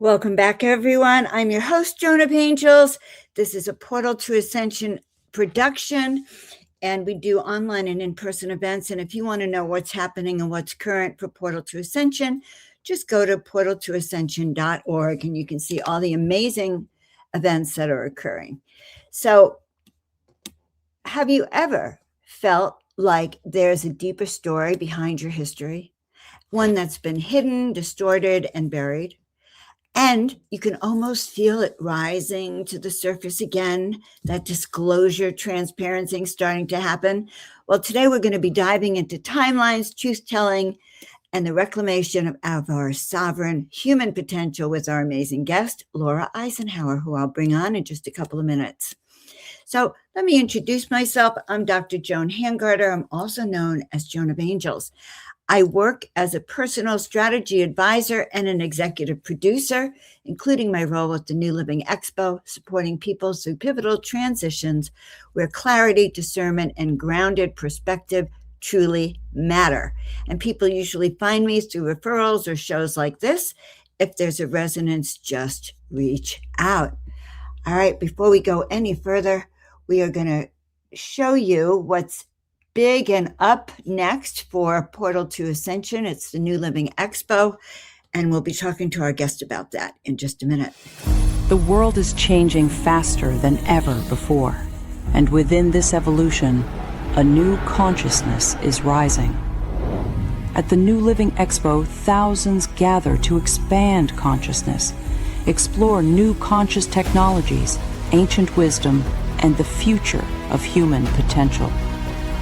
Welcome back, everyone. I'm your host, Joan of Angels. This is a Portal to Ascension production, and we do online and in-person events. And if you want to know what's happening and what's current for Portal to Ascension, just go to portaltoascension.org, and you can see all the amazing events that are occurring. So, have you ever felt like there's a deeper story behind your history? One that's been hidden, distorted, and buried? And you can almost feel it rising to the surface again, that disclosure, transparency starting to happen. Well, today we're going to be diving into timelines, truth-telling, and the reclamation of our sovereign human potential with our amazing guest, Laura Eisenhower, who I'll bring on in just a couple of minutes. So let me introduce myself. I'm Dr. Joan Hangarter. I'm also known as Joan of Angels. I work as a personal strategy advisor and an executive producer, including my role with the New Living Expo, supporting people through pivotal transitions where clarity, discernment, and grounded perspective truly matter. And people usually find me through referrals or shows like this. If there's a resonance, just reach out. All right, before we go any further, we are going to show you what's big and up next for Portal to Ascension. It's the New Living Expo, and we'll be talking to our guest about that in just a minute. The world is changing faster than ever before, and within this evolution, a new consciousness is rising. At the New Living Expo, thousands gather to expand consciousness, explore new conscious technologies, ancient wisdom, and the future of human potential.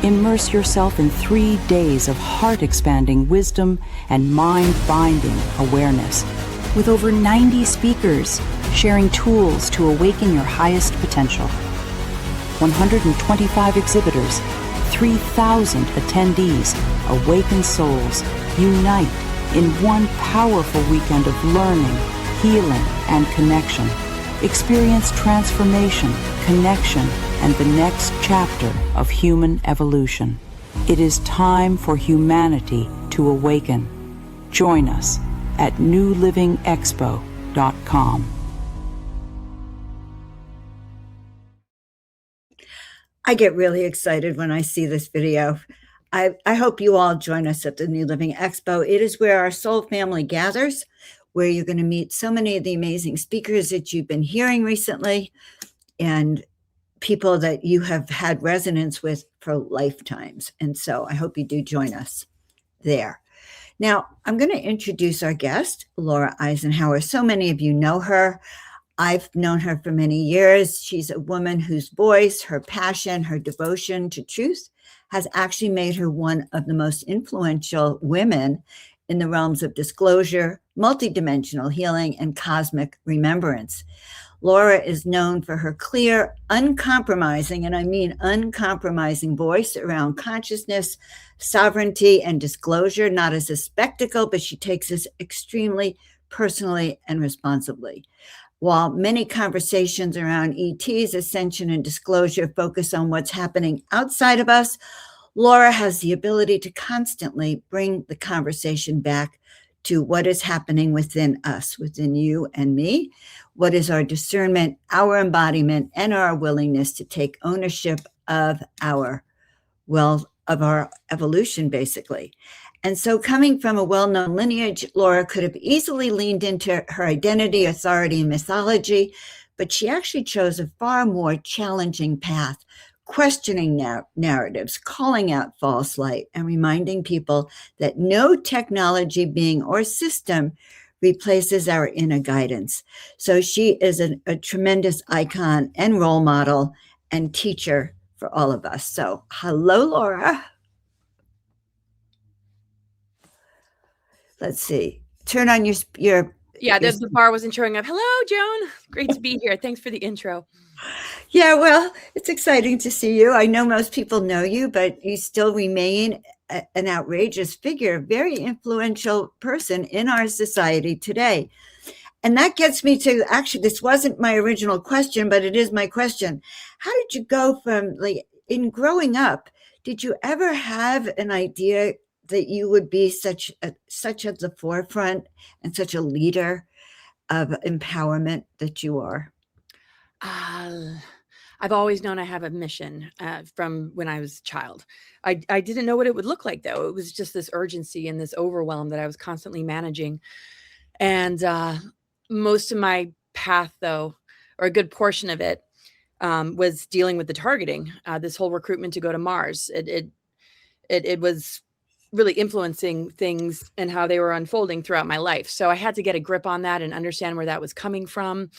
Immerse yourself in 3 days of heart-expanding wisdom and mind-binding awareness, with over 90 speakers sharing tools to awaken your highest potential. 125 exhibitors, 3,000 attendees, awakened souls unite in one powerful weekend of learning, healing, and connection. Experience transformation, connection, and the next chapter of human evolution. It is time for humanity to awaken. Join us at newlivingexpo.com. I get really excited when I see this video. I hope you all join us at the New Living Expo. It is where our soul family gathers, where you're going to meet so many of the amazing speakers that you've been hearing recently, and people that you have had resonance with for lifetimes. And so I hope you do join us there. Now, I'm going to introduce our guest, Laura Eisenhower. So many of you know her. I've known her for many years. She's a woman whose voice, her passion, her devotion to truth has actually made her one of the most influential women in the realms of disclosure, multidimensional healing, and cosmic remembrance. Laura is known for her clear, uncompromising, and I mean uncompromising voice around consciousness, sovereignty, and disclosure, not as a spectacle, but she takes this extremely personally and responsibly. While many conversations around ETs, ascension, and disclosure focus on what's happening outside of us, Laura has the ability to constantly bring the conversation back to what is happening within us, within you and me. What is our discernment, our embodiment, and our willingness to take ownership of our evolution, basically. And so, coming from a well-known lineage, Laura could have easily leaned into her identity, authority, and mythology, but she actually chose a far more challenging path, questioning narratives, calling out false light, and reminding people that no technology, being, or system replaces our inner guidance. So she is a tremendous icon and role model and teacher for all of us. So hello, Laura. Let's see. Turn on your Yeah, the bar wasn't showing up. Hello, Joan. Great to be here. Thanks for the intro. Yeah, well, it's exciting to see you. I know most people know you, but you still remain an outrageous figure, very influential person in our society today. And that gets me to, actually, this wasn't my original question, but it is my question. How did you go from, like, in growing up, did you ever have an idea that you would be such at the forefront and such a leader of empowerment that you are? I've always known I have a mission from when I was a child. I didn't know what it would look like, though. It was just this urgency and this overwhelm that I was constantly managing. And most of my path, though, or a good portion of it, was dealing with the targeting, this whole recruitment to go to Mars. It was really influencing things and how they were unfolding throughout my life. So I had to get a grip on that and understand where that was coming from.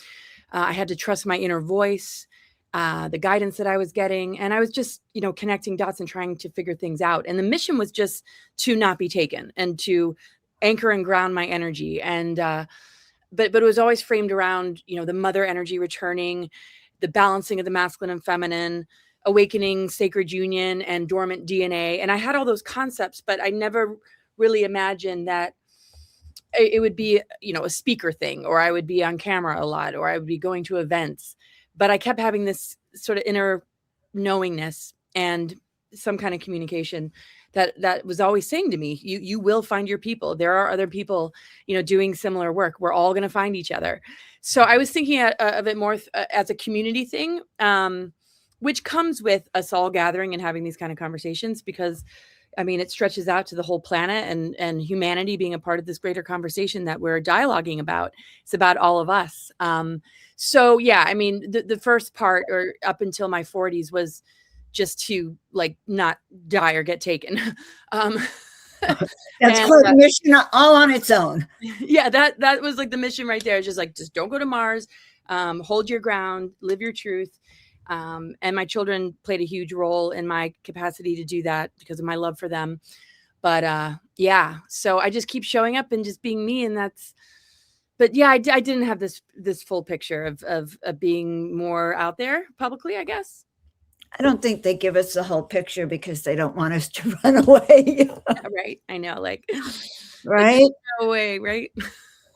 I had to trust my inner voice, the guidance that I was getting. And I was just, connecting dots and trying to figure things out. And the mission was just to not be taken and to anchor and ground my energy. And, but it was always framed around, the mother energy returning, the balancing of the masculine and feminine, awakening sacred union and dormant DNA. And I had all those concepts, but I never really imagined that it would be, a speaker thing, or I would be on camera a lot, or I would be going to events. But I kept having this sort of inner knowingness and some kind of communication that was always saying to me, you will find your people. There are other people, doing similar work. We're all going to find each other. So I was thinking of it more as a community thing, which comes with us all gathering and having these kind of conversations, because it stretches out to the whole planet and humanity being a part of this greater conversation that we're dialoguing about. It's about all of us. So yeah, the first part, or up until my 40s, was just to not die or get taken. That's quite a mission all on its own. Yeah, that was the mission right there. Just don't go to Mars, hold your ground, live your truth. And my children played a huge role in my capacity to do that because of my love for them. But yeah, so I just keep showing up and just being me. But yeah, I didn't have this full picture of being more out there publicly, I guess. I don't think they give us the whole picture because they don't want us to run away. Right. I know, right? No way, right?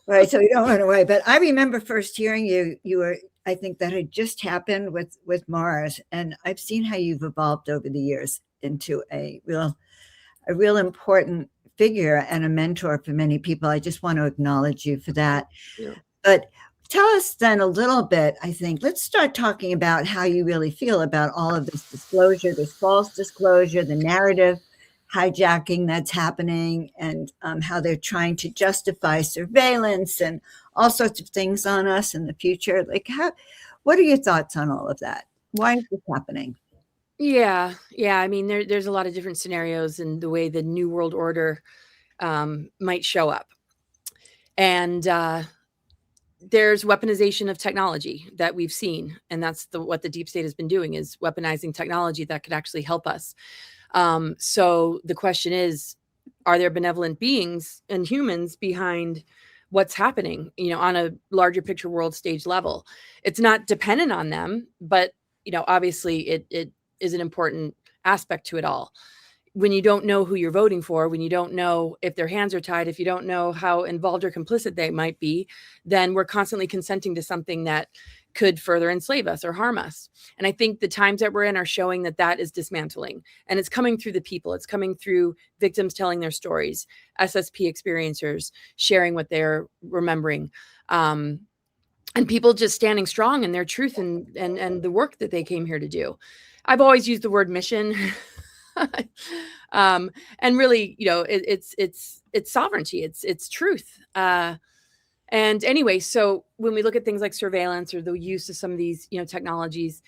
Right. So we don't run away. But I remember first hearing you were, I think that had just happened with Mars. And I've seen how you've evolved over the years into a real important figure and a mentor for many people. I just want to acknowledge you for that. Yeah. But tell us then a little bit, I think, let's start talking about how you really feel about all of this disclosure, this false disclosure, the narrative hijacking that's happening, and how they're trying to justify surveillance and all sorts of things on us in the future. What are your thoughts on all of that? Why is this happening? Yeah. There's a lot of different scenarios in the way the New World Order might show up. And there's weaponization of technology that we've seen. And that's what the deep state has been doing, is weaponizing technology that could actually help us. So the question is, are there benevolent beings and humans behind what's happening, on a larger picture world stage level? It's not dependent on them, but, obviously it is an important aspect to it all. When you don't know who you're voting for, when you don't know if their hands are tied, if you don't know how involved or complicit they might be, then we're constantly consenting to something that could further enslave us or harm us. And I think the times that we're in are showing that is dismantling. And it's coming through the people. It's coming through victims telling their stories, SSP experiencers sharing what they're remembering, and people just standing strong in their truth and the work that they came here to do. I've always used the word mission. And really, it's sovereignty, it's truth. And anyway, so when we look at things like surveillance or the use of some of these, technologies,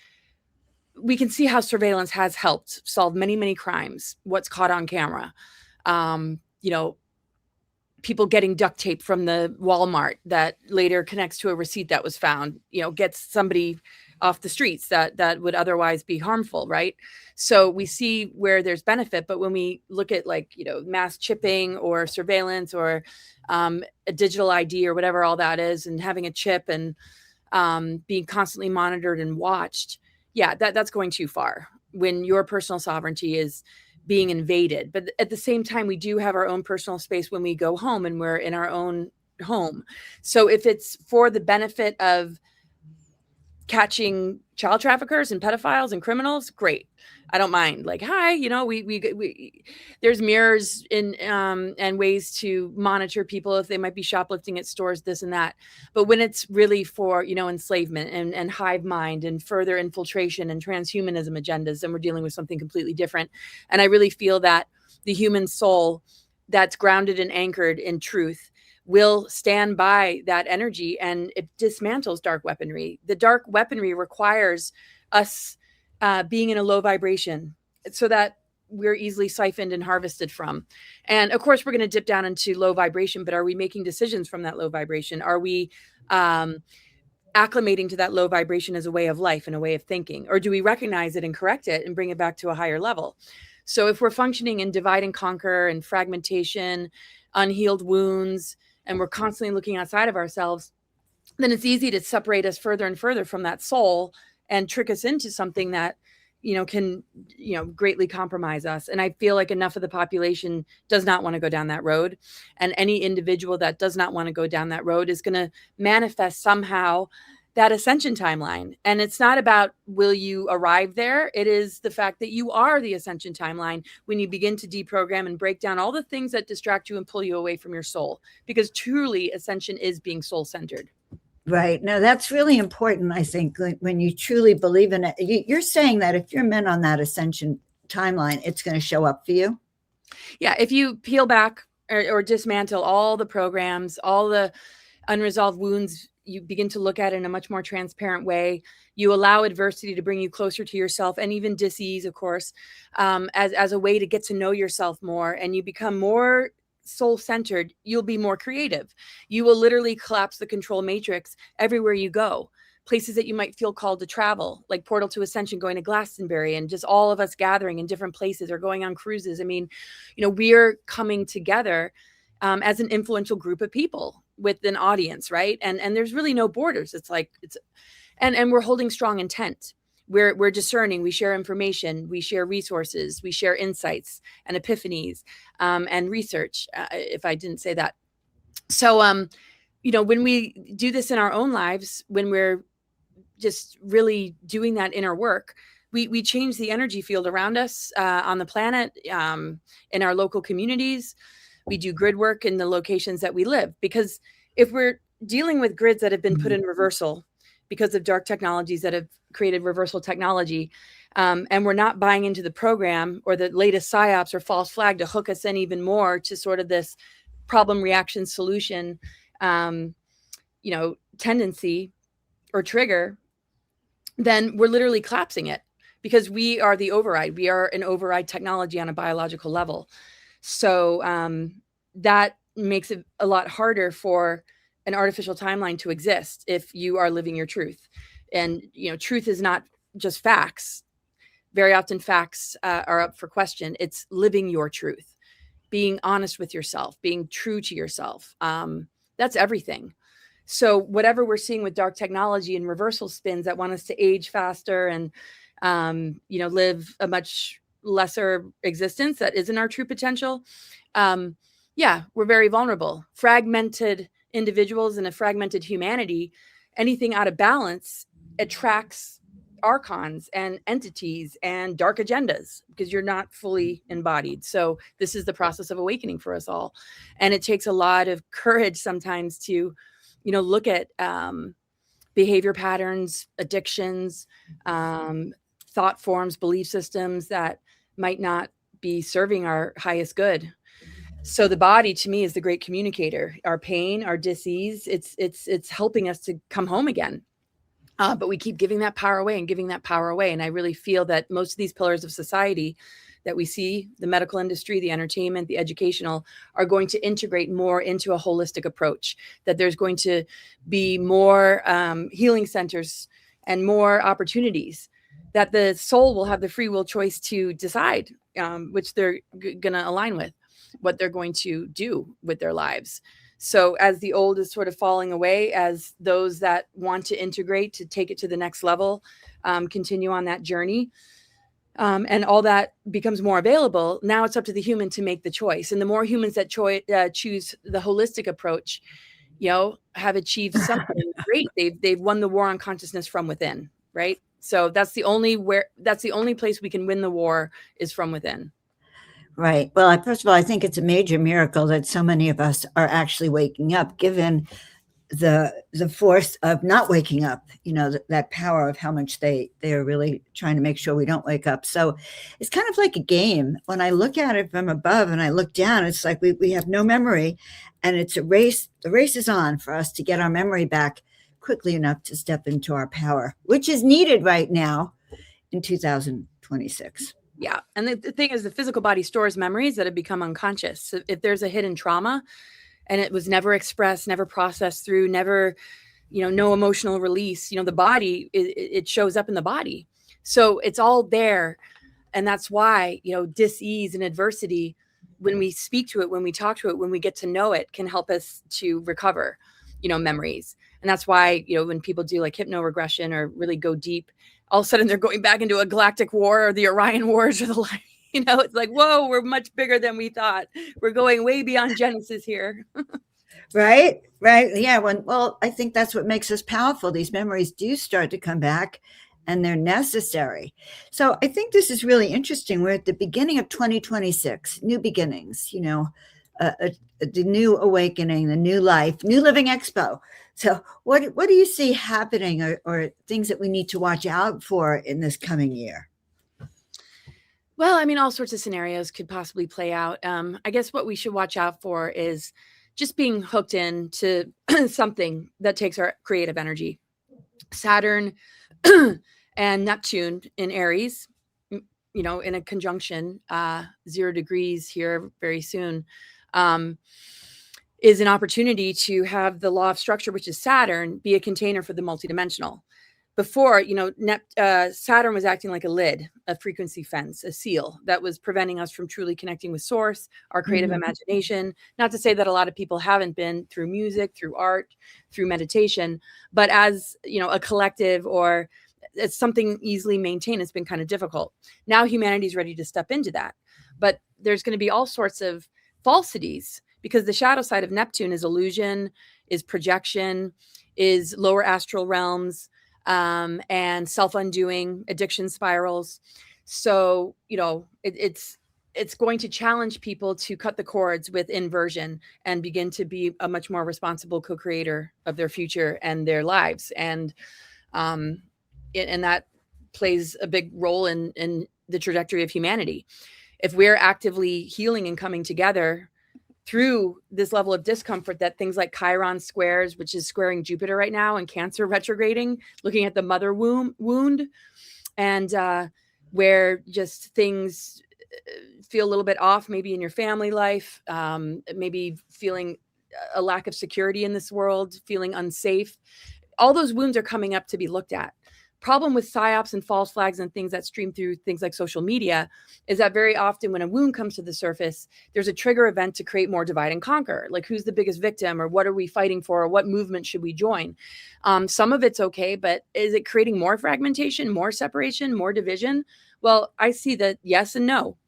we can see how surveillance has helped solve many, many crimes. What's caught on camera, people getting duct tape from the Walmart that later connects to a receipt that was found, gets somebody off the streets that would otherwise be harmful, right? So we see where there's benefit, but when we look at mass chipping or surveillance or a digital ID or whatever all that is, and having a chip and being constantly monitored and watched, that's going too far when your personal sovereignty is being invaded. But at the same time, we do have our own personal space when we go home and we're in our own home. So if it's for the benefit of catching child traffickers and pedophiles and criminals, great. I don't mind. Like, hi, we there's mirrors in and ways to monitor people if they might be shoplifting at stores, this and that. But when it's really for, enslavement and hive mind and further infiltration and transhumanism agendas, then we're dealing with something completely different. And I really feel that the human soul that's grounded and anchored in truth will stand by that energy, and it dismantles dark weaponry. The dark weaponry requires us being in a low vibration so that we're easily siphoned and harvested from. And of course, we're going to dip down into low vibration, but are we making decisions from that low vibration? Are we acclimating to that low vibration as a way of life and a way of thinking? Or do we recognize it and correct it and bring it back to a higher level? So if we're functioning in divide and conquer and fragmentation, unhealed wounds, and we're constantly looking outside of ourselves, then it's easy to separate us further and further from that soul and trick us into something that, can, greatly compromise us. And I feel like enough of the population does not want to go down that road. And any individual that does not want to go down that road is going to manifest somehow that ascension timeline. And it's not about will you arrive there? It is the fact that you are the ascension timeline when you begin to deprogram and break down all the things that distract you and pull you away from your soul. Because truly, ascension is being soul-centered. Right. No, that's really important, I think, when you truly believe in it. You're saying that if you're meant on that ascension timeline, it's going to show up for you? Yeah. If you peel back or dismantle all the programs, all the unresolved wounds, you begin to look at it in a much more transparent way. You allow adversity to bring you closer to yourself, and even dis-ease, of course, as a way to get to know yourself more, and you become more soul-centered. You'll be more creative. You will literally collapse the control matrix everywhere you go. Places that you might feel called to travel, like Portal to Ascension, going to Glastonbury, and just all of us gathering in different places or going on cruises. I mean, we're coming together as an influential group of people with an audience, right? And there's really no borders. And we're holding strong intent. We're discerning. We share information. We share resources. We share insights and epiphanies and research. If I didn't say that, so when we do this in our own lives, when we're just really doing that inner work, we change the energy field around us on the planet, in our local communities. We do grid work in the locations that we live, because if we're dealing with grids that have been put in reversal because of dark technologies that have created reversal technology, and we're not buying into the program or the latest psyops or false flag to hook us in even more to sort of this problem, reaction, solution, tendency or trigger, then we're literally collapsing it, because we are the override. We are an override technology on a biological level. So that makes it a lot harder for an artificial timeline to exist if you are living your truth. And, truth is not just facts. Very often facts are up for question. It's living your truth, being honest with yourself, being true to yourself. That's everything. So whatever we're seeing with dark technology and reversal spins that want us to age faster and, live a much lesser existence that isn't our true potential. We're very vulnerable. Fragmented individuals in a fragmented humanity, anything out of balance attracts archons and entities and dark agendas, because you're not fully embodied. So this is the process of awakening for us all. And it takes a lot of courage sometimes to, look at behavior patterns, addictions, thought forms, belief systems that might not be serving our highest good. So the body, to me, is the great communicator. Our pain, our dis-ease, it's helping us to come home again. But we keep giving that power away and giving that power away. And I really feel that most of these pillars of society that we see, the medical industry, the entertainment, the educational, are going to integrate more into a holistic approach, that there's going to be more healing centers and more opportunities, that the soul will have the free will choice to decide which they're going to align with, what they're going to do with their lives. So as the old is sort of falling away, as those that want to integrate, to take it to the next level, continue on that journey, and all that becomes more available, now it's up to the human to make the choice. And the more humans that choose the holistic approach, have achieved something great. They've won the war on consciousness from within, right? So that's the only place we can win the war is from within. Right. Well, first of all, I think it's a major miracle that so many of us are actually waking up, given the force of not waking up, that power of how much they are really trying to make sure we don't wake up. So it's kind of like a game. When I look at it from above and I look down, it's like we have no memory, and it's a race. The race is on for us to get our memory back quickly enough to step into our power, which is needed right now in 2026. Yeah. And the thing is, the physical body stores memories that have become unconscious. So if there's a hidden trauma and it was never expressed, never processed through, never, no emotional release, the body, it shows up in the body. So it's all there. And that's why, dis-ease and adversity, when we speak to it, when we talk to it, when we get to know it, can help us to recover, memories. And that's why, when people do like hypnoregression or really go deep, all of a sudden they're going back into a galactic war or the Orion Wars or the it's like, whoa, we're much bigger than we thought. We're going way beyond Genesis here. Right. Yeah. Well, I think that's what makes us powerful. These memories do start to come back, and they're necessary. So I think this is really interesting. We're at the beginning of 2026, new beginnings, the new awakening, the new life, New Living Expo. So what do you see happening, or things that we need to watch out for in this coming year? Well, I mean, all sorts of scenarios could possibly play out. I guess what we should watch out for is just being hooked into something that takes our creative energy. Saturn and Neptune in Aries, in a conjunction, 0 degrees here very soon, is an opportunity to have the law of structure, which is Saturn, be a container for the multidimensional. Before, Saturn was acting like a lid, a frequency fence, a seal that was preventing us from truly connecting with source, our creative imagination. Not to say that a lot of people haven't been, through music, through art, through meditation, but as, a collective or it's something easily maintained, it's been kind of difficult. Now humanity's ready to step into that. But there's going to be all sorts of falsities, because the shadow side of Neptune is illusion, is projection, is lower astral realms, and self-undoing, addiction spirals. So, it's going to challenge people to cut the cords with inversion and begin to be a much more responsible co-creator of their future and their lives. And that plays a big role in the trajectory of humanity. If we're actively healing and coming together through this level of discomfort that things like Chiron squares, which is squaring Jupiter right now, and Cancer retrograding, looking at the mother wound, and where just things feel a little bit off, maybe in your family life, maybe feeling a lack of security in this world, feeling unsafe. All those wounds are coming up to be looked at. Problem with psyops and false flags and things that stream through things like social media is that very often when a wound comes to the surface, there's a trigger event to create more divide and conquer. Like, who's the biggest victim, or what are we fighting for, or what movement should we join? Some of it's okay, but is it creating more fragmentation, more separation, more division? Well, I see that yes and no.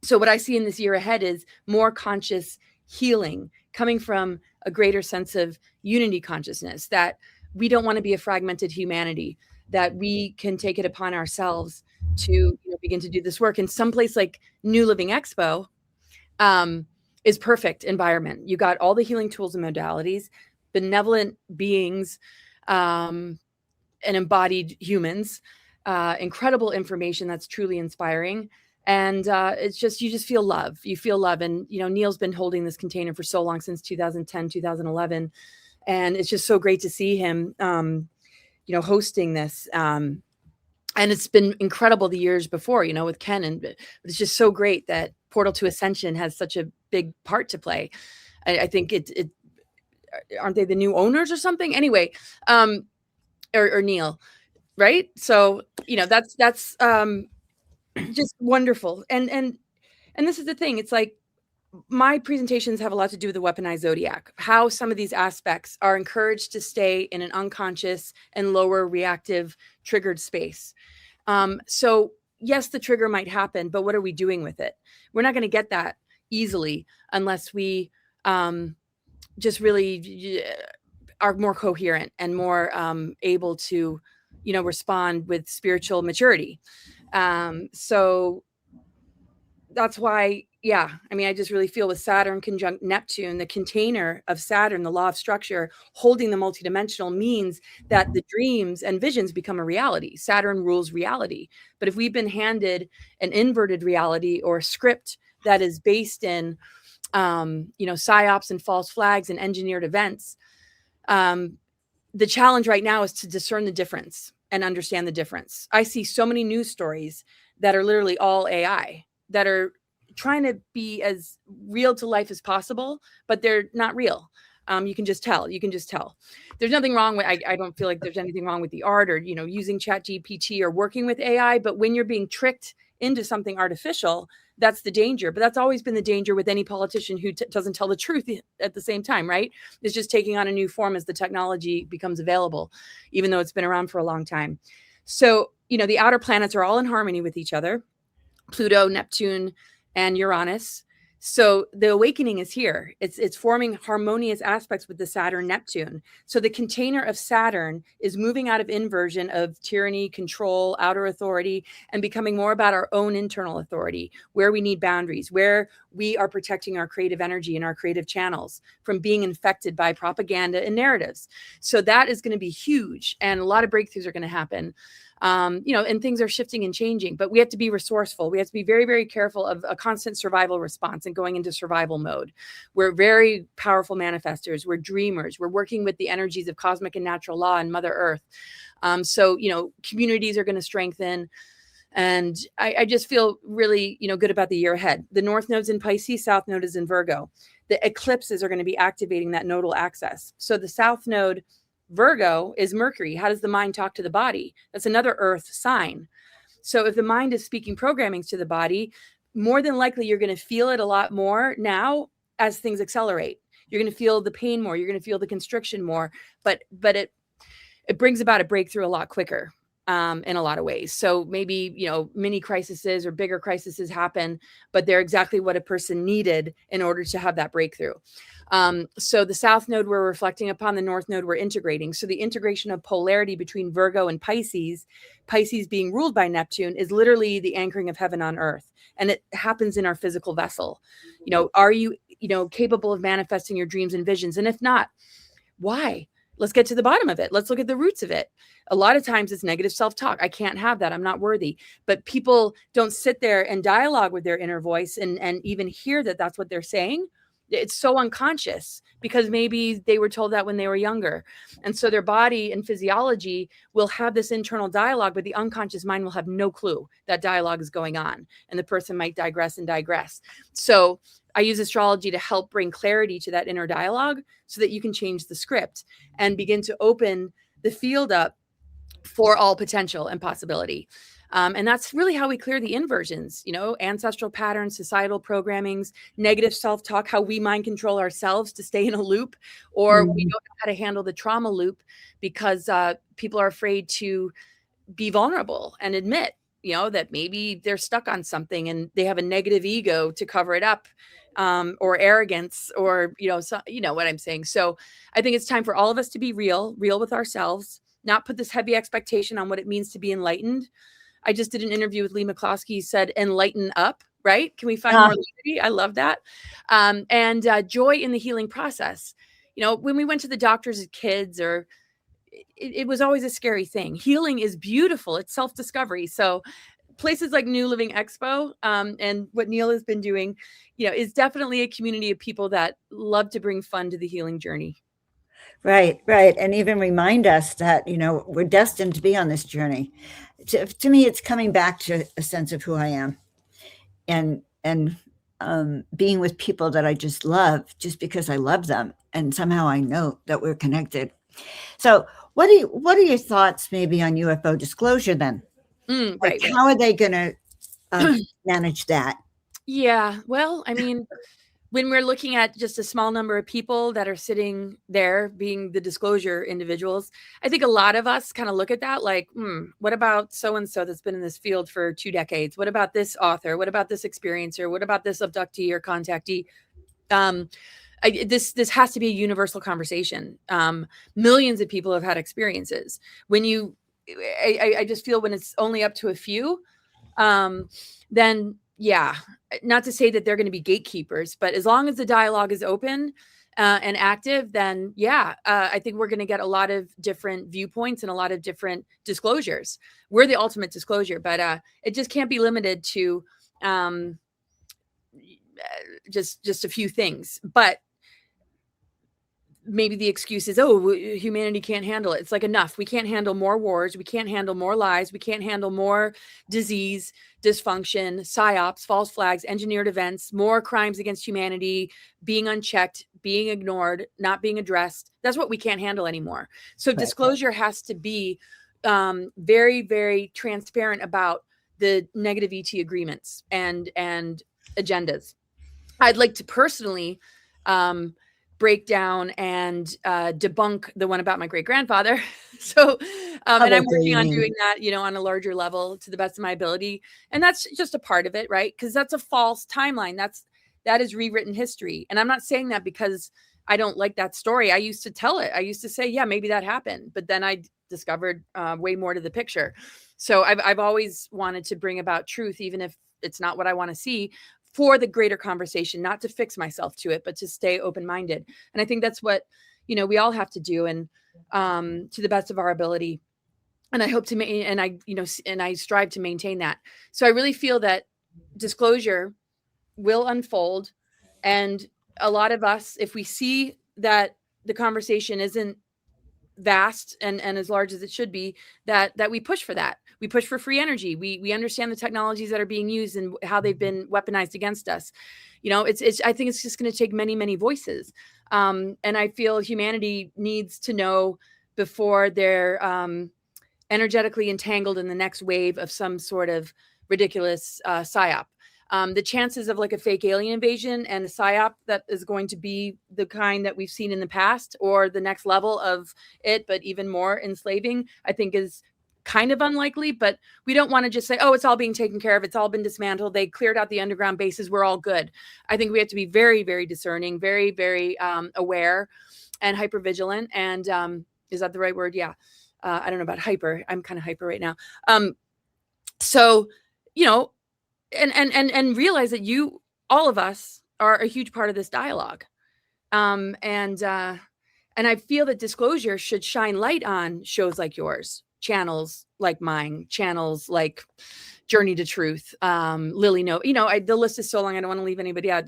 So what I see in this year ahead is more conscious healing coming from a greater sense of unity consciousness, that we don't want to be a fragmented humanity, that we can take it upon ourselves to begin to do this work. And someplace like New Living Expo is perfect environment. You got all the healing tools and modalities, benevolent beings, and embodied humans, incredible information that's truly inspiring. And it's just, you just feel love. You feel love. And, Neil's been holding this container for so long, since 2010, 2011. And it's just so great to see him, hosting this. And it's been incredible the years before, with Ken. And it's just so great that Portal to Ascension has such a big part to play. I think it aren't they the new owners or something? Anyway, or Neil, right? So, that's just wonderful. And this is the thing. It's like, my presentations have a lot to do with the weaponized zodiac, how some of these aspects are encouraged to stay in an unconscious and lower reactive triggered space. So yes, the trigger might happen, but what are we doing with it? We're not going to get that easily unless we just really are more coherent and more able to respond with spiritual maturity. So that's why, I just really feel with Saturn conjunct Neptune, the container of Saturn, the law of structure, holding the multidimensional means that the dreams and visions become a reality. Saturn rules reality. But if we've been handed an inverted reality or a script that is based in, psyops and false flags and engineered events, the challenge right now is to discern the difference and understand the difference. I see so many news stories that are literally all AI, that are trying to be as real to life as possible, but they're not real. You can just tell. There's nothing wrong with, I don't feel like there's anything wrong with the art or, using ChatGPT or working with AI, but when you're being tricked into something artificial, that's the danger. But that's always been the danger with any politician who doesn't tell the truth at the same time, right? It's just taking on a new form as the technology becomes available, even though it's been around for a long time. So, the outer planets are all in harmony with each other. Pluto, Neptune, and Uranus. So the awakening is here. It's forming harmonious aspects with the Saturn Neptune. So the container of Saturn is moving out of inversion of tyranny, control, outer authority, and becoming more about our own internal authority, where we need boundaries, where we are protecting our creative energy and our creative channels from being infected by propaganda and narratives. So that is going to be huge. And a lot of breakthroughs are going to happen. And things are shifting and changing, but we have to be resourceful. We have to be very, very careful of a constant survival response and going into survival mode. We're very powerful manifestors. We're dreamers. We're working with the energies of cosmic and natural law and Mother Earth. So communities are going to strengthen. And I just feel really, good about the year ahead. The North Node's in Pisces, South Node is in Virgo. The eclipses are going to be activating that nodal axis. So the South Node, Virgo, is Mercury. How does the mind talk to the body? That's another earth sign. So if the mind is speaking programmings to the body, more than likely you're going to feel it a lot more now as things accelerate. You're going to feel the pain more. You're going to feel the constriction more, but it brings about a breakthrough a lot quicker. In a lot of ways. So maybe, mini crises or bigger crises happen, but they're exactly what a person needed in order to have that breakthrough. So the South Node we're reflecting upon, the North Node we're integrating. So the integration of polarity between Virgo and Pisces being ruled by Neptune, is literally the anchoring of heaven on earth. And it happens in our physical vessel. Are you, capable of manifesting your dreams and visions? And if not, why? Let's get to the bottom of it. Let's look at the roots of it. A lot of times it's negative self-talk. I can't have that. I'm not worthy. But people don't sit there and dialogue with their inner voice and even hear that that's what they're saying. It's so unconscious because maybe they were told that when they were younger. And so their body and physiology will have this internal dialogue, but the unconscious mind will have no clue that dialogue is going on. And the person might digress and digress. So I use astrology to help bring clarity to that inner dialogue so that you can change the script and begin to open the field up for all potential and possibility. And that's really how we clear the inversions, ancestral patterns, societal programmings, negative self-talk, how we mind control ourselves to stay in a loop, or we don't know how to handle the trauma loop because people are afraid to be vulnerable and admit, that maybe they're stuck on something and they have a negative ego to cover it up, or arrogance, or, what I'm saying. So I think it's time for all of us to be real with ourselves, not put this heavy expectation on what it means to be enlightened. I just did an interview with Lee McCloskey. He said, enlighten up, right? Can we find more liberty? I love that. And joy in the healing process. When we went to the doctors as kids, or it was always a scary thing. Healing is beautiful. It's self-discovery. So places like New Living Expo, and what Neil has been doing, is definitely a community of people that love to bring fun to the healing journey. Right. And even remind us that, we're destined to be on this journey. To me, it's coming back to a sense of who I am and being with people that I just love just because I love them. And somehow I know that we're connected. So what are your thoughts maybe on UFO disclosure then? Right. How are they going to manage that? Yeah. Well, when we're looking at just a small number of people that are sitting there being the disclosure individuals, I think a lot of us kind of look at that like, what about so-and-so that's been in this field for 2 decades? What about this author? What about this experiencer? What about this abductee or contactee? This has to be a universal conversation. Millions of people have had experiences. When you I just feel when it's only up to a few, then yeah, not to say that they're going to be gatekeepers, but as long as the dialogue is open and active, then yeah, I think we're going to get a lot of different viewpoints and a lot of different disclosures. We're the ultimate disclosure, but it just can't be limited to just a few things. But maybe the excuse is, oh, humanity can't handle it. It's like, enough. We can't handle more wars. We can't handle more lies. We can't handle more disease, dysfunction, psyops, false flags, engineered events, more crimes against humanity, being unchecked, being ignored, not being addressed. That's what we can't handle anymore. So disclosure has to be very, very transparent about the negative ET agreements and agendas. I'd like to personally break down and debunk the one about my great grandfather. So, and I'm working on doing that, on a larger level to the best of my ability. And that's just a part of it, right? Because that's a false timeline. That is rewritten history. And I'm not saying that because I don't like that story. I used to tell it. I used to say, yeah, maybe that happened. But then I discovered way more to the picture. So I've always wanted to bring about truth, even if it's not what I want to see, for the greater conversation, not to fix myself to it, but to stay open-minded. And I think that's what, we all have to do, and to the best of our ability. And I hope to and I strive to maintain that. So I really feel that disclosure will unfold. And a lot of us, if we see that the conversation isn't vast and as large as it should be, that we push for that. We push for free energy. We understand the technologies that are being used and how they've been weaponized against us. I think it's just going to take many, many voices. And I feel humanity needs to know before they're energetically entangled in the next wave of some sort of ridiculous psyop. The chances of like a fake alien invasion and a psyop that is going to be the kind that we've seen in the past, or the next level of it, but even more enslaving, I think is kind of unlikely. But we don't want to just say, oh, it's all being taken care of. It's all been dismantled. They cleared out the underground bases. We're all good. I think we have to be very, very discerning, very, very aware and hypervigilant. And is that the right word? Yeah. I don't know about hyper. I'm kind of hyper right now. So, and realize that all of us are a huge part of this dialogue. And I feel that disclosure should shine light on shows like yours, channels like mine, channels like Journey to Truth, Lily No, the list is so long. I don't want to leave anybody out.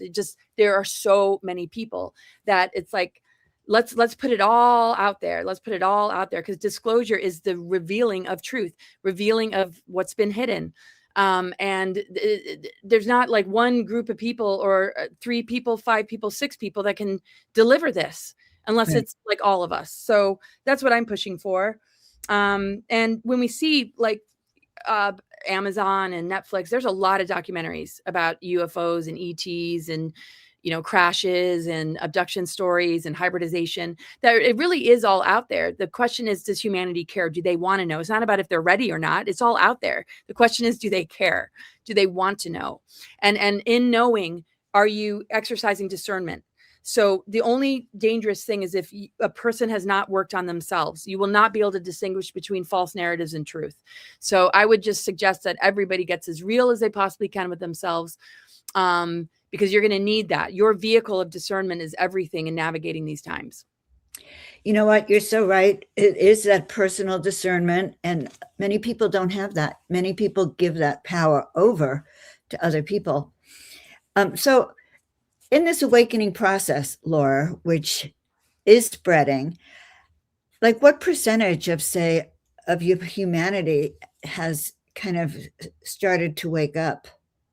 There are so many people that it's like, let's put it all out there. Let's put it all out there, because disclosure is the revealing of truth, revealing of what's been hidden. And there's not like one group of people or 3 people, 5 people, 6 people that can deliver this, unless it's like all of us. So that's what I'm pushing for. And when we see like Amazon and Netflix, there's a lot of documentaries about UFOs and ETs and crashes and abduction stories and hybridization, that it really is all out there. The question is, does humanity care? Do they want to know? It's not about if they're ready or not. It's all out there. The question is, do they care? Do they want to know? And in knowing, are you exercising discernment? So the only dangerous thing is if a person has not worked on themselves. You will not be able to distinguish between false narratives and truth. So I would just suggest that everybody gets as real as they possibly can with themselves, because you're going to need that. Your vehicle of discernment is everything in navigating these times. You know what? You're so right. It is that personal discernment, and many people don't have that. Many people give that power over to other people. So in this awakening process, Laura, which is spreading, like what percentage of your humanity has kind of started to wake up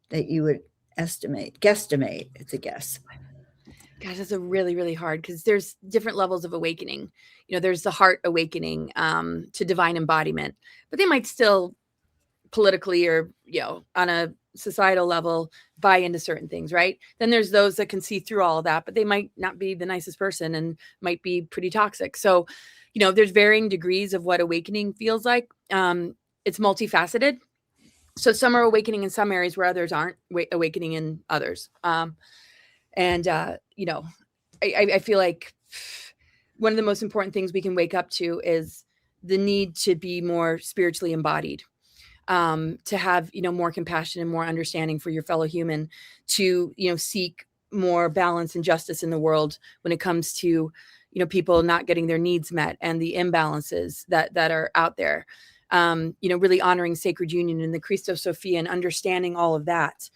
that you would guesstimate? It's a guess. Gosh, that's a really, really hard, because there's different levels of awakening. There's the heart awakening to divine embodiment, but they might still politically or, on a societal level buy into certain things, right? Then there's those that can see through all of that, but they might not be the nicest person and might be pretty toxic. So, there's varying degrees of what awakening feels like. It's multifaceted. So some are awakening in some areas where others aren't awakening in others. I feel like one of the most important things we can wake up to is the need to be more spiritually embodied, to have, more compassion and more understanding for your fellow human, to, seek more balance and justice in the world when it comes to, people not getting their needs met and the imbalances that are out there. Really honoring sacred union and the Christos Sophia and understanding all of that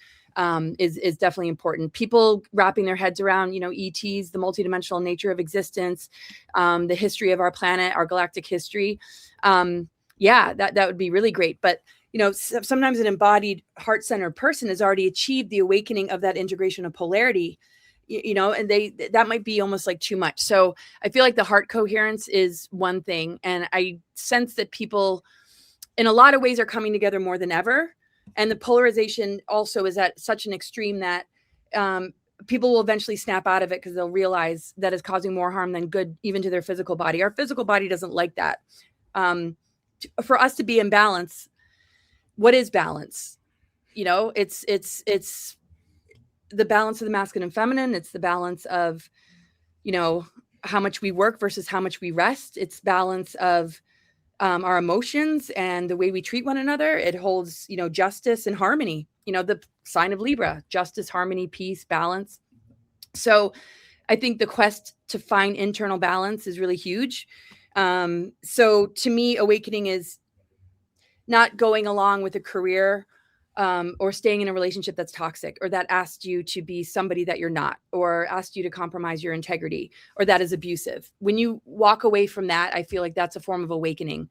is definitely important. People wrapping their heads around, ETs, the multidimensional nature of existence, the history of our planet, our galactic history. That would be really great. But, sometimes an embodied heart-centered person has already achieved the awakening of that integration of polarity, and that might be almost like too much. So I feel like the heart coherence is one thing. And I sense that people in a lot of ways are coming together more than ever. And the polarization also is at such an extreme that people will eventually snap out of it because they'll realize that it's causing more harm than good, even to their physical body. Our physical body doesn't like that. For us to be in balance, what is balance? It's the balance of the masculine and feminine. It's the balance of, how much we work versus how much we rest. It's balance of our emotions and the way we treat one another. It holds, justice and harmony, the sign of Libra: justice, harmony, peace, balance. So I think the quest to find internal balance is really huge. So to me, awakening is not going along with a career or staying in a relationship that's toxic, or that asked you to be somebody that you're not, or asked you to compromise your integrity, or that is abusive. When you walk away from that, I feel like that's a form of awakening.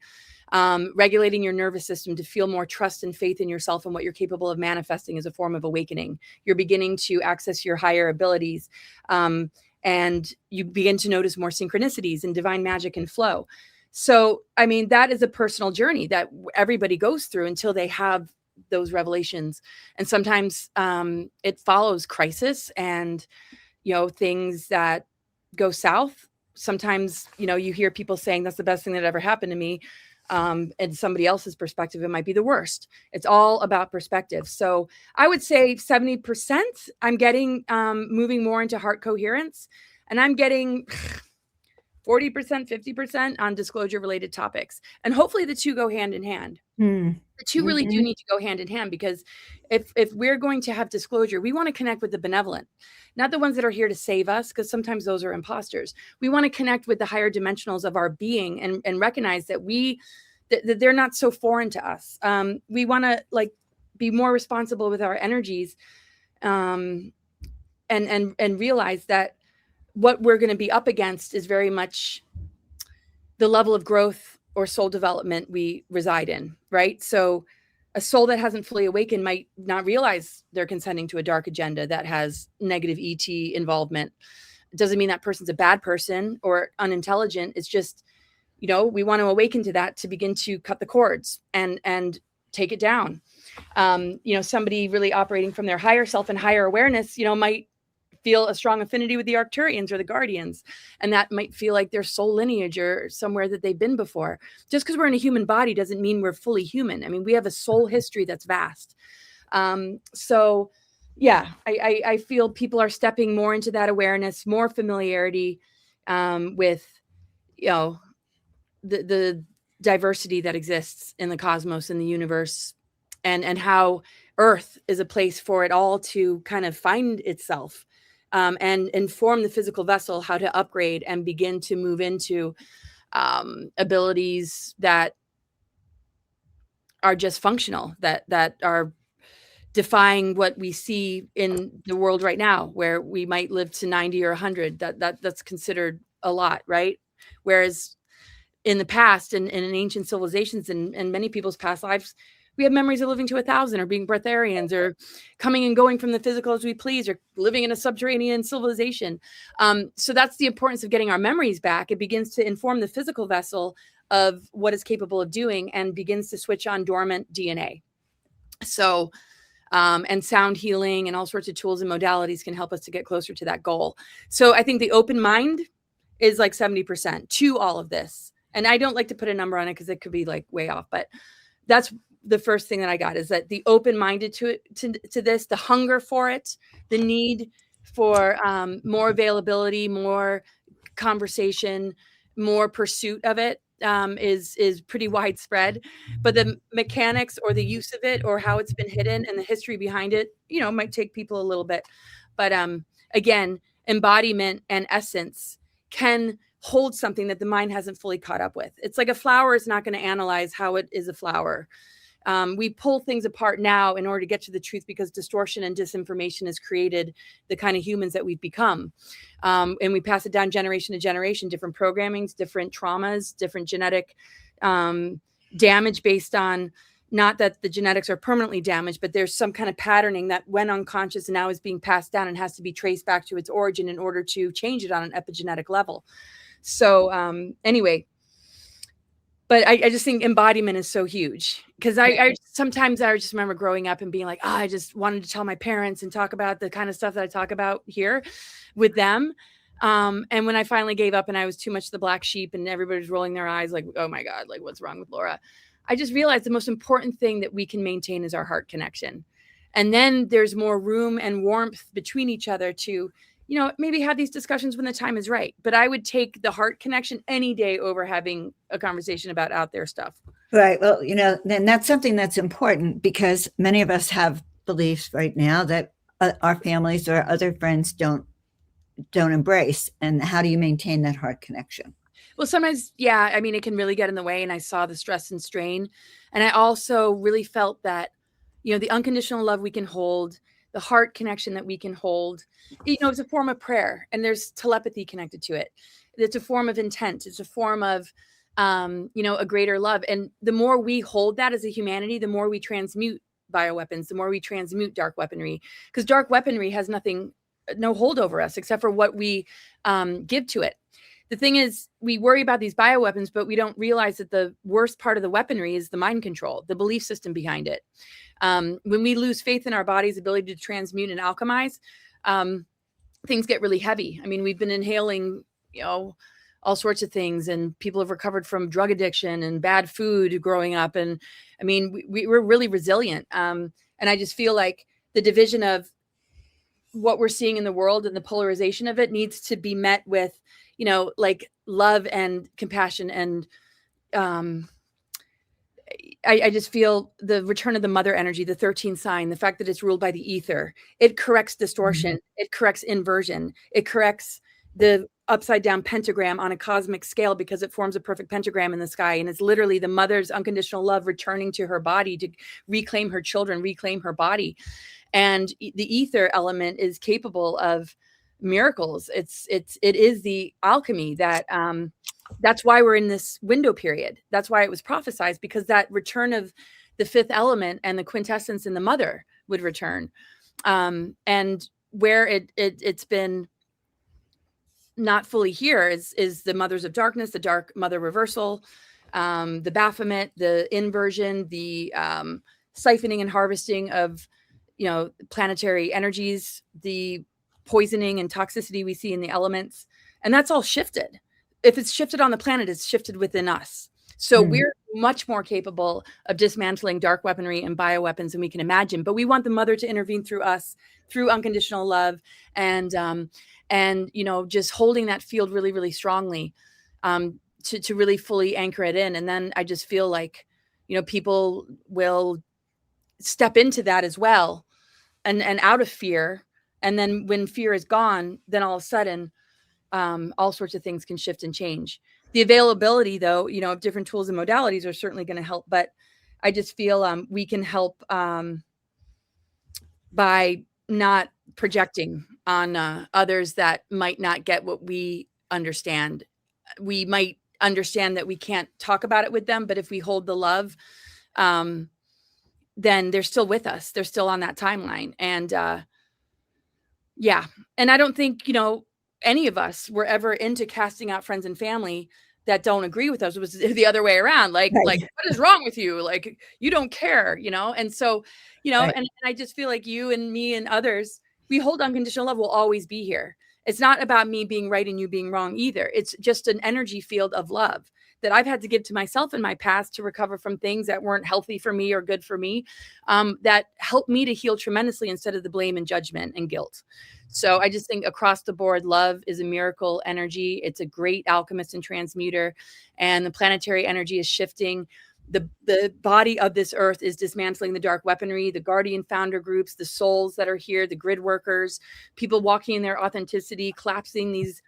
Regulating your nervous system to feel more trust and faith in yourself and what you're capable of manifesting is a form of awakening. You're beginning to access your higher abilities, and you begin to notice more synchronicities and divine magic and flow. So, I mean, that is a personal journey that everybody goes through until they have those revelations. And sometimes it follows crisis and, things that go south. Sometimes, you hear people saying that's the best thing that ever happened to me. And somebody else's perspective, it might be the worst. It's all about perspective. So I would say 70% I'm getting moving more into heart coherence, and I'm getting 40%, 50% on disclosure related topics. And hopefully the two go hand in hand. The two really do need to go hand in hand, because if we're going to have disclosure, we want to connect with the benevolent, not the ones that are here to save us, because sometimes those are imposters. We want to connect with the higher dimensionals of our being and recognize that that they're not so foreign to us. We want to be more responsible with our energies, and realize that what we're going to be up against is very much the level of growth or soul development we reside in, right? So a soul that hasn't fully awakened might not realize they're consenting to a dark agenda that has negative ET involvement. It doesn't mean that person's a bad person or unintelligent. It's just, we want to awaken to that to begin to cut the cords and take it down. Somebody really operating from their higher self and higher awareness, might feel a strong affinity with the Arcturians or the Guardians. And that might feel like their soul lineage or somewhere that they've been before. Just because we're in a human body doesn't mean we're fully human. I mean, we have a soul history that's vast. So yeah, I feel people are stepping more into that awareness, more familiarity with, the diversity that exists in the cosmos, in the universe, and how Earth is a place for it all to kind of find itself. And inform the physical vessel how to upgrade and begin to move into abilities that are just functional, that are defying what we see in the world right now, where we might live to 90 or 100. That's considered a lot, right? Whereas in the past, and in ancient civilizations and many people's past lives, we have memories of living to 1,000, or being breatharians, or coming and going from the physical as we please, or living in a subterranean civilization. So that's the importance of getting our memories back. It begins to inform the physical vessel of what it's capable of doing, and begins to switch on dormant DNA. So, and sound healing and all sorts of tools and modalities can help us to get closer to that goal. So I think the open mind is like 70% to all of this. And I don't like to put a number on it because it could be like way off, but that's the first thing that I got, is that the open-minded to this, the hunger for it, the need for more availability, more conversation, more pursuit of it, is pretty widespread, but the mechanics or the use of it or how it's been hidden and the history behind it, might take people a little bit. But again, embodiment and essence can hold something that the mind hasn't fully caught up with. It's like a flower is not going to analyze how it is a flower. We pull things apart now in order to get to the truth because distortion and disinformation has created the kind of humans that we've become. And we pass it down generation to generation, different programmings, different traumas, different genetic damage based on, not that the genetics are permanently damaged, but there's some kind of patterning that went unconscious and now is being passed down and has to be traced back to its origin in order to change it on an epigenetic level. So anyway, but I just think embodiment is so huge because I sometimes I just remember growing up and being like, I just wanted to tell my parents and talk about the kind of stuff that I talk about here with them. And when I finally gave up and I was too much the black sheep and everybody was rolling their eyes like, oh my God, like what's wrong with Laura? I just realized the most important thing that we can maintain is our heart connection. And then there's more room and warmth between each other to, maybe have these discussions when the time is right. But I would take the heart connection any day over having a conversation about out there stuff. Right. Well, then that's something that's important because many of us have beliefs right now that our families or other friends don't embrace. And how do you maintain that heart connection? Well, sometimes, yeah, I mean, it can really get in the way. And I saw the stress and strain. And I also really felt that, the unconditional love we can hold, the heart connection that we can hold, it's a form of prayer and there's telepathy connected to it. It's a form of intent. It's a form of, a greater love. And the more we hold that as a humanity, the more we transmute bioweapons, the more we transmute dark weaponry, because dark weaponry has no hold over us except for what we give to it. The thing is, we worry about these bioweapons, but we don't realize that the worst part of the weaponry is the mind control, the belief system behind it. When we lose faith in our body's ability to transmute and alchemize, things get really heavy. I mean, we've been inhaling, all sorts of things, and people have recovered from drug addiction and bad food growing up. And I mean, we're really resilient. And I just feel like the division of what we're seeing in the world and the polarization of it needs to be met with, like love and compassion. And I just feel the return of the mother energy, the 13th sign, the fact that it's ruled by the ether, it corrects distortion, it corrects inversion, it corrects the upside down pentagram on a cosmic scale because it forms a perfect pentagram in the sky. And it's literally the mother's unconditional love returning to her body to reclaim her children, reclaim her body. And the ether element is capable of miracles. It is the alchemy that, that's why we're in this window period. That's why it was prophesized, because that return of the fifth element and the quintessence in the mother would return. And where it's been not fully here is the mothers of darkness, the dark mother reversal, the Baphomet, the inversion, the siphoning and harvesting of, planetary energies, the poisoning and toxicity we see in the elements. And that's all shifted. If it's shifted on the planet, it's shifted within us. So we're much more capable of dismantling dark weaponry and bioweapons than we can imagine. But we want the mother to intervene through us, through unconditional love, and just holding that field really, really strongly, to really fully anchor it in. And then I just feel like, people will step into that as well, and out of fear. And then when fear is gone, then all of a sudden, all sorts of things can shift and change. The availability, though, of different tools and modalities are certainly going to help. But I just feel we can help by not projecting on others that might not get what we understand. We might understand that we can't talk about it with them, but if we hold the love, then they're still with us. They're still on that timeline. And yeah. And I don't think, any of us were ever into casting out friends and family that don't agree with us. It was the other way around. Like, Right. like, what is wrong with you? Like, you don't care, And so, Right. and I just feel like you and me and others, we hold unconditional love will always be here. It's not about me being right and you being wrong either. It's just an energy field of love that I've had to give to myself in my past to recover from things that weren't healthy for me or good for me, that helped me to heal tremendously instead of the blame and judgment and guilt. So I just think across the board, love is a miracle energy. It's a great alchemist and transmuter, and the planetary energy is shifting. The body of this earth is dismantling the dark weaponry, the guardian founder groups, the souls that are here, the grid workers, people walking in their authenticity, collapsing these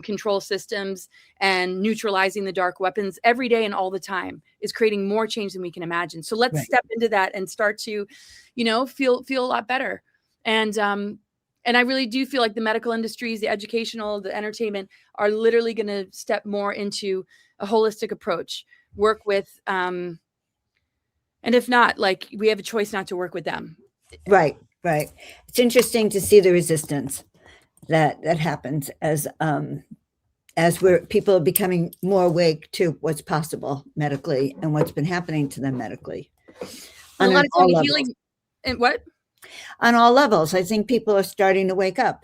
control systems and neutralizing the dark weapons every day and all the time is creating more change than we can imagine. So let's step into that and start to, feel a lot better. And I really do feel like the medical industries, the educational, the entertainment are literally going to step more into a holistic approach, work with, and if not, like, we have a choice not to work with them. Right. It's interesting to see the resistance that happens as people are becoming more awake to what's possible medically and what's been happening to them medically. A lot of time healing and what? On all levels, I think people are starting to wake up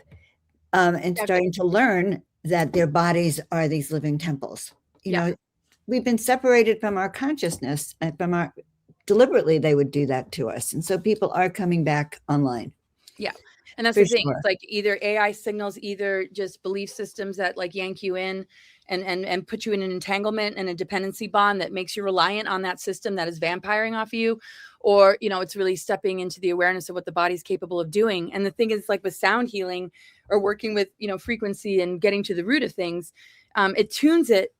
and starting to learn that their bodies are these living temples. You know, we've been separated from our consciousness and deliberately they would do that to us. And so people are coming back online. Yeah. And that's the thing. It's like either AI signals, either just belief systems that like yank you in and put you in an entanglement and a dependency bond that makes you reliant on that system that is vampiring off you. Or, it's really stepping into the awareness of what the body's capable of doing. And the thing is, like with sound healing or working with, frequency and getting to the root of things, it tunes it,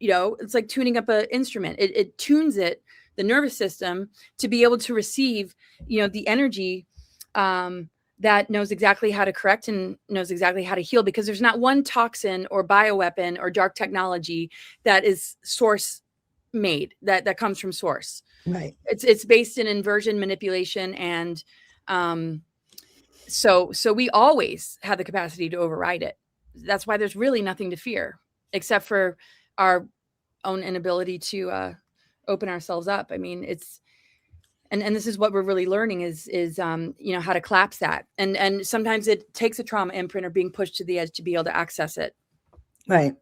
it's like tuning up an instrument. It tunes it, the nervous system, to be able to receive, the energy that knows exactly how to correct and knows exactly how to heal, because there's not one toxin or bioweapon or dark technology that is source made, that comes from source. Right. It's based in inversion, manipulation, and so we always have the capacity to override it. That's why there's really nothing to fear except for our own inability to open ourselves up. I mean, it's and this is what we're really learning is how to collapse that. And sometimes it takes a trauma imprint or being pushed to the edge to be able to access it. Right.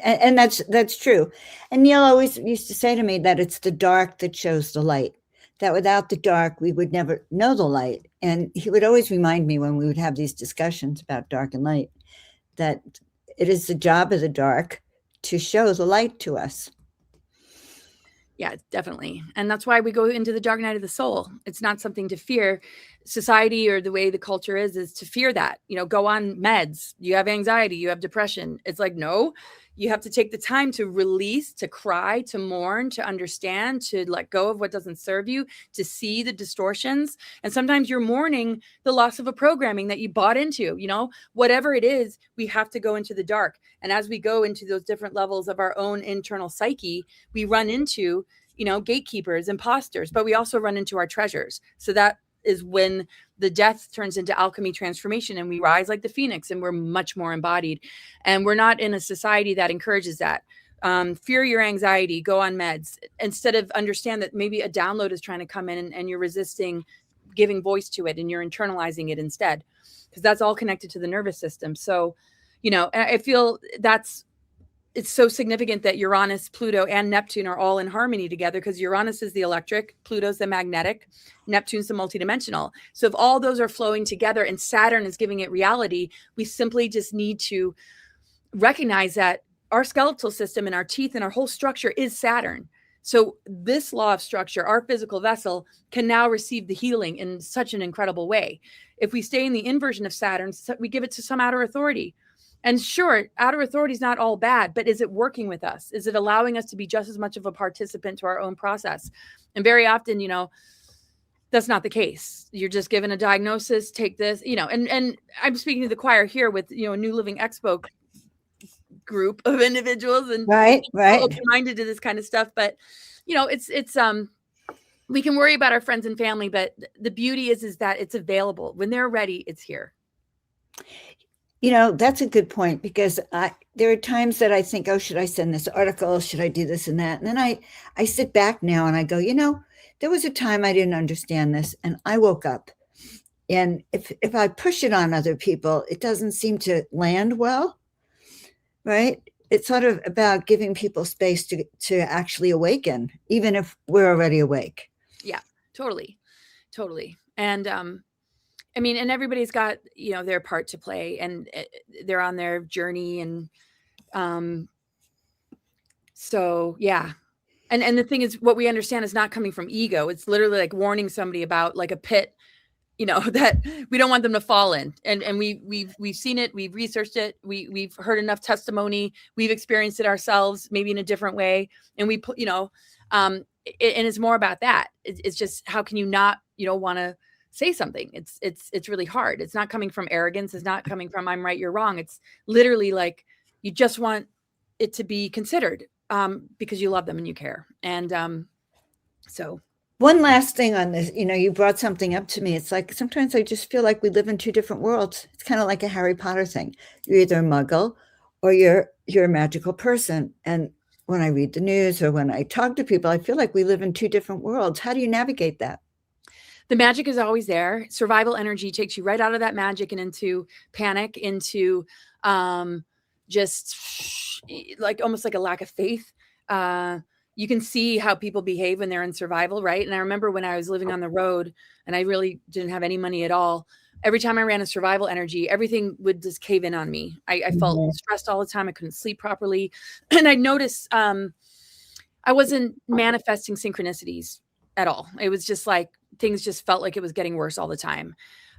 And that's true. And Neil always used to say to me that it's the dark that shows the light, that without the dark, we would never know the light. And he would always remind me when we would have these discussions about dark and light, that it is the job of the dark to show the light to us. Yeah, definitely. And that's why we go into the dark night of the soul. It's not something to fear. Society or the way the culture is to fear that, go on meds. You have anxiety, you have depression. It's like, no, you have to take the time to release, to cry, to mourn, to understand, to let go of what doesn't serve you, to see the distortions. And sometimes you're mourning the loss of a programming that you bought into, whatever it is, we have to go into the dark. And as we go into those different levels of our own internal psyche, we run into, gatekeepers, imposters, but we also run into our treasures. So that is when the death turns into alchemy transformation and we rise like the phoenix and we're much more embodied. And we're not in a society that encourages that. Fear your anxiety, go on meds, instead of understand that maybe a download is trying to come in and you're resisting giving voice to it and you're internalizing it instead, because that's all connected to the nervous system. So, I feel it's so significant that Uranus, Pluto, and Neptune are all in harmony together, because Uranus is the electric, Pluto's the magnetic, Neptune's the multidimensional. So if all those are flowing together and Saturn is giving it reality, we simply just need to recognize that our skeletal system and our teeth and our whole structure is Saturn. So this law of structure, our physical vessel, can now receive the healing in such an incredible way. If we stay in the inversion of Saturn, we give it to some outer authority. And sure, outer authority is not all bad, but is it working with us? Is it allowing us to be just as much of a participant to our own process? And very often, that's not the case. You're just given a diagnosis, take this, and I'm speaking to the choir here with, a New Living Expo group of individuals and right. open-minded to this kind of stuff. But, it's we can worry about our friends and family, but the beauty is that it's available. When they're ready, it's here. That's a good point, because there are times that I think, oh, should I send this article? Should I do this and that? And then I sit back now and I go, there was a time I didn't understand this and I woke up. And if I push it on other people, it doesn't seem to land well, right? it's sort of about giving people space to actually awaken, even if we're already awake. Yeah, totally. And I mean, and everybody's got, their part to play, and they're on their journey. And so, yeah. And the thing is, what we understand is not coming from ego. It's literally like warning somebody about like a pit, that we don't want them to fall in. And we've seen it, we've researched it, we've heard enough testimony, we've experienced it ourselves, maybe in a different way. And we put, and it's more about that. It's just, how can you not, want to say something? It's really hard. It's not coming from arrogance. It's not coming from I'm right, you're wrong. It's literally like, you just want it to be considered, because you love them and you care. And so. One last thing on this, you brought something up to me. It's like, sometimes I just feel like we live in two different worlds. It's kind of like a Harry Potter thing. You're either a muggle or you're a magical person. And when I read the news or when I talk to people, I feel like we live in two different worlds. How do you navigate that? The magic is always there. Survival energy takes you right out of that magic and into panic, into just like almost like a lack of faith. You can see how people behave when they're in survival, right? And I remember when I was living on the road and I really didn't have any money at all, every time I ran a survival energy, everything would just cave in on me. I felt stressed all the time. I couldn't sleep properly. And I noticed I wasn't manifesting synchronicities at all. It was just like, things just felt like it was getting worse all the time.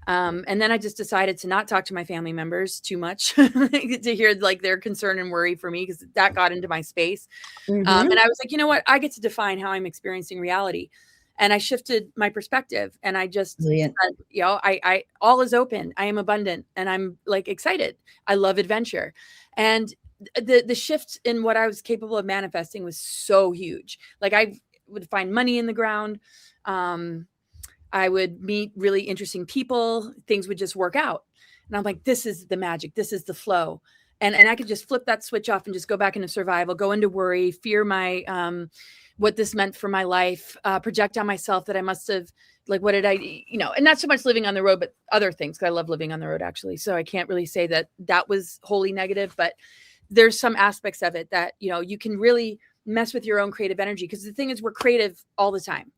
And then I just decided to not talk to my family members too much to hear like their concern and worry for me, because that got into my space. And I was like, you know what? I get to define how I'm experiencing reality. And I shifted my perspective, and I just said, I all is open. I am abundant, and I'm like excited. I love adventure. And the shift in what I was capable of manifesting was so huge. Like I would find money in the ground. I would meet really interesting people. Things would just work out. And I'm like, this is the magic. This is the flow. And I could just flip that switch off and just go back into survival, go into worry, fear my, what this meant for my life, project on myself that I must have, like, what did I, and not so much living on the road, but other things. Cause I love living on the road actually. So I can't really say that that was wholly negative, but there's some aspects of it that, you can really mess with your own creative energy. Cause the thing is, we're creative all the time.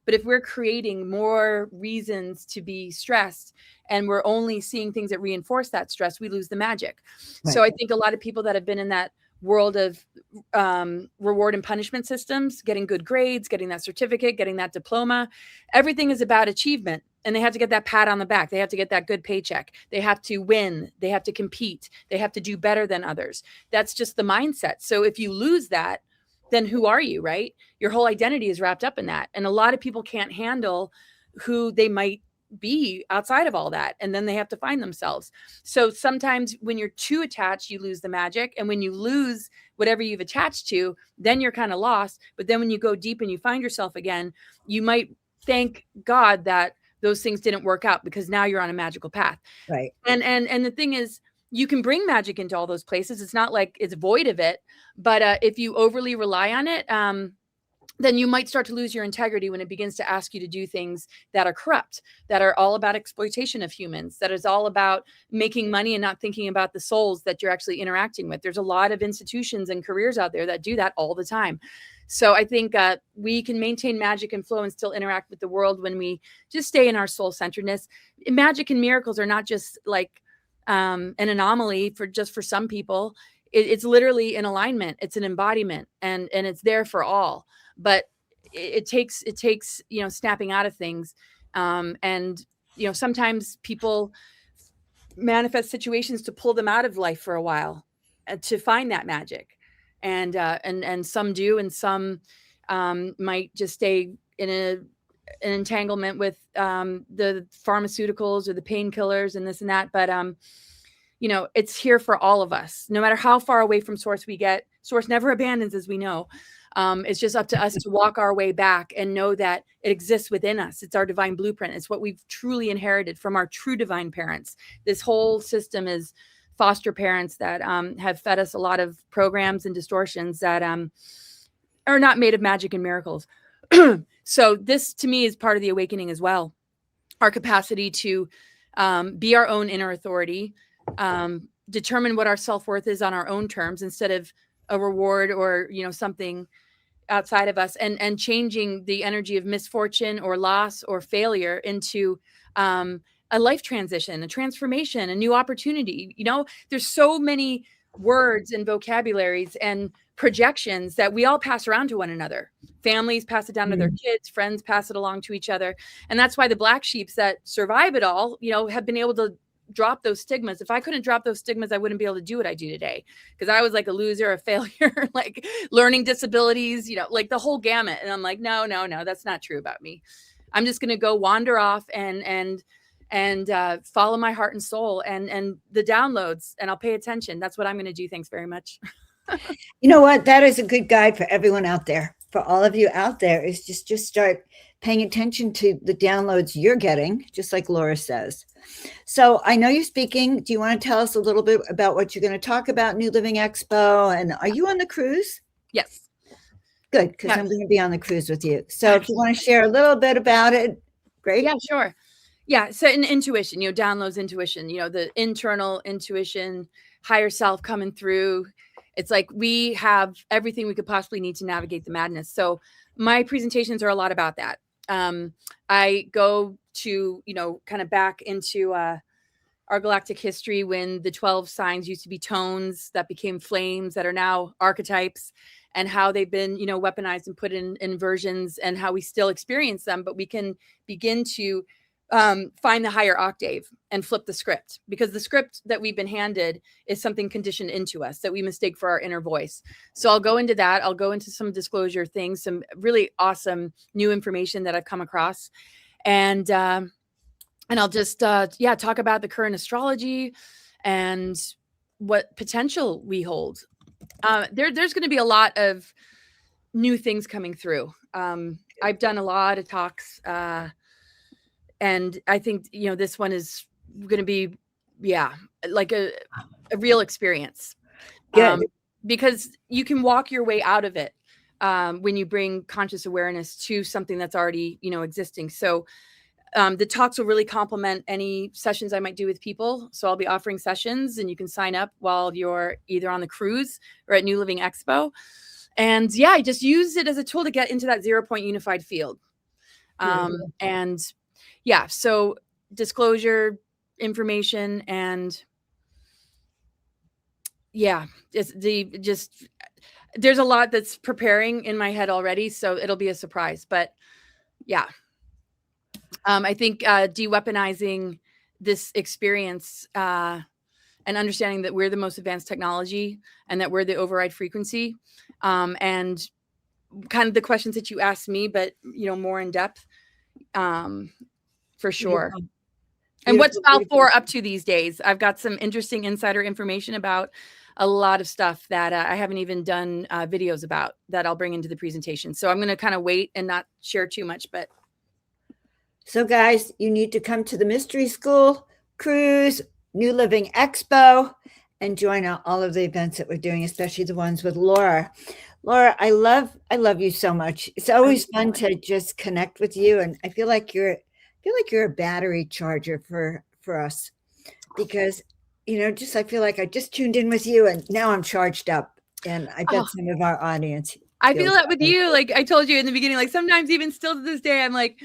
But if we're creating more reasons to be stressed and we're only seeing things that reinforce that stress, we lose the magic. Right. So I think a lot of people that have been in that world of reward and punishment systems, getting good grades, getting that certificate, getting that diploma, everything is about achievement. And they have to get that pat on the back. They have to get that good paycheck. They have to win. They have to compete. They have to do better than others. That's just the mindset. So if you lose that, then who are you, right? Your whole identity is wrapped up in that. And a lot of people can't handle who they might be outside of all that. And then they have to find themselves. So sometimes when you're too attached, you lose the magic. And when you lose whatever you've attached to, then you're kind of lost. But then when you go deep and you find yourself again, you might thank God that those things didn't work out, because now you're on a magical path. Right. And the thing is, you can bring magic into all those places. It's not like it's void of it, but if you overly rely on it, then you might start to lose your integrity when it begins to ask you to do things that are corrupt, that are all about exploitation of humans, that is all about making money and not thinking about the souls that you're actually interacting with. There's a lot of institutions and careers out there that do that all the time. So I think we can maintain magic and flow and still interact with the world when we just stay in our soul-centeredness. Magic and miracles are not just like an anomaly for some people. It's literally an alignment. It's an embodiment, and it's there for all. But it takes snapping out of things, and sometimes people manifest situations to pull them out of life for a while, to find that magic, and some do, and some might just stay in an entanglement with the pharmaceuticals or the painkillers and this and that. But it's here for all of us, no matter how far away from source we get. Source never abandons, as we know. It's just up to us to walk our way back and know that it exists within us. It's our divine blueprint. It's what we've truly inherited from our true divine parents. This whole system is foster parents that have fed us a lot of programs and distortions that are not made of magic and miracles. So this, to me, is part of the awakening as well. Our capacity to be our own inner authority, determine what our self-worth is on our own terms instead of a reward or, something outside of us, and changing the energy of misfortune or loss or failure into a life transition, a transformation, a new opportunity. There's so many words and vocabularies and projections that we all pass around to one another. Families pass it down to their kids, friends pass it along to each other. And that's why the black sheeps that survive it all, have been able to drop those stigmas. If I couldn't drop those stigmas, I wouldn't be able to do what I do today, because I was like a loser, a failure, like learning disabilities, like the whole gamut. And I'm like, no, that's not true about me. I'm just going to go wander off and follow my heart and soul and the downloads, and I'll pay attention. That's what I'm going to do. Thanks very much. You know what? That is a good guide for everyone out there. For all of you out there, is just start paying attention to the downloads you're getting, just like Laura says. So I know you're speaking. Do you want to tell us a little bit about what you're going to talk about, New Living Expo? And are you on the cruise? Yes. Good, because I'm going to be on the cruise with you. So if you want to share a little bit about it, great. Yeah, sure. Yeah. So in intuition, downloads intuition, the internal intuition, higher self coming through. It's like we have everything we could possibly need to navigate the madness. So my presentations are a lot about that. I go to, kind of back into our galactic history, when the 12 signs used to be tones that became flames that are now archetypes, and how they've been, weaponized and put in versions, and how we still experience them, but we can begin to find the higher octave and flip the script, because the script that we've been handed is something conditioned into us that we mistake for our inner voice. So I'll go into that. I'll go into some disclosure things, some really awesome new information that I've come across. And I'll just, talk about the current astrology and what potential we hold. There's going to be a lot of new things coming through. I've done a lot of talks, and I think, this one is going to be, like a real experience. Because you can walk your way out of it when you bring conscious awareness to something that's already, existing. So the talks will really complement any sessions I might do with people. So I'll be offering sessions, and you can sign up while you're either on the cruise or at New Living Expo. And I just use it as a tool to get into that 0 point unified field. So disclosure information, and there's a lot that's preparing in my head already, so it'll be a surprise. But I think de-weaponizing this experience and understanding that we're the most advanced technology, and that we're the override frequency, and kind of the questions that you asked me, but more in depth, for sure. Beautiful. And what's Val4 up to these days? I've got some interesting insider information about a lot of stuff that I haven't even done videos about, that I'll bring into the presentation. So I'm going to kind of wait and not share too much. But so guys, you need to come to the Mystery School, cruise, New Living Expo, and join all of the events that we're doing, especially the ones with Laura. Laura, I love you so much. It's always fun to just connect with you, and I feel like you're a battery charger for us, because I feel like I just tuned in with you, and now I'm charged up, and I bet some of our audience. I feel that with you. Like I told you in the beginning, like sometimes even still to this day, I'm like,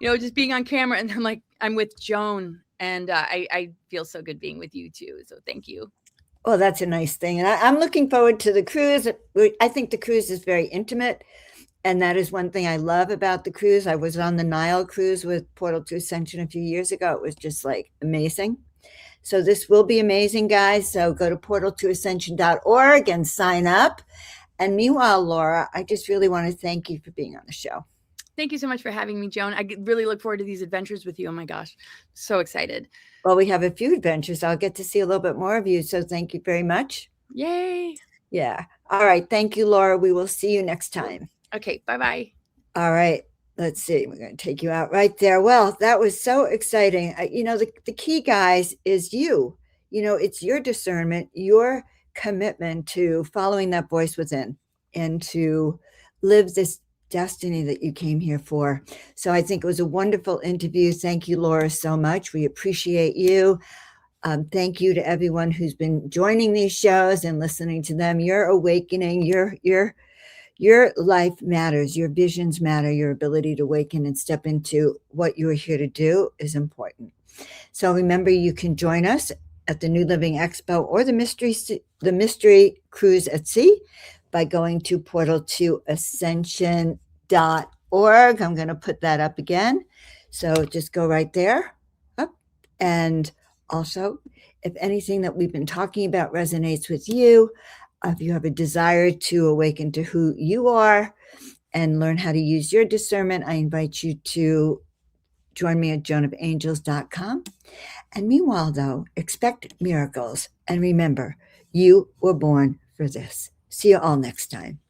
just being on camera, and I'm like, I'm with Joan, and I feel so good being with you too. So thank you. Well, that's a nice thing. And I'm looking forward to the cruise. I think the cruise is very intimate. And that is one thing I love about the cruise. I was on the Nile cruise with Portal to Ascension a few years ago. It was just like amazing. So this will be amazing, guys. So go to portaltoascension.org and sign up. And meanwhile, Laura, I just really want to thank you for being on the show. Thank you so much for having me, Joan. I really look forward to these adventures with you. Oh my gosh, so excited. Well, we have a few adventures. I'll get to see a little bit more of you. So thank you very much. Yay. Yeah. All right. Thank you, Laura. We will see you next time. Okay. Bye-bye. All right. Let's see. We're going to take you out right there. Well, that was so exciting. The key, guys, is you. It's your discernment, your commitment to following that voice within, and to live this destiny that you came here for. So I think it was a wonderful interview. Thank you, Laura, so much. We appreciate you. Thank you to everyone who's been joining these shows and listening to them. Your awakening, your life matters. Your visions matter. Your ability to awaken and step into what you're here to do is important. So remember, you can join us at the New Living Expo or the Mystery Cruise at Sea by going to portal2ascension.org. I'm going to put that up again. So just go right there. Up. And also, if anything that we've been talking about resonates with you, if you have a desire to awaken to who you are and learn how to use your discernment, I invite you to join me at joanofangels.com. And meanwhile, though, expect miracles. And remember, you were born for this. See you all next time.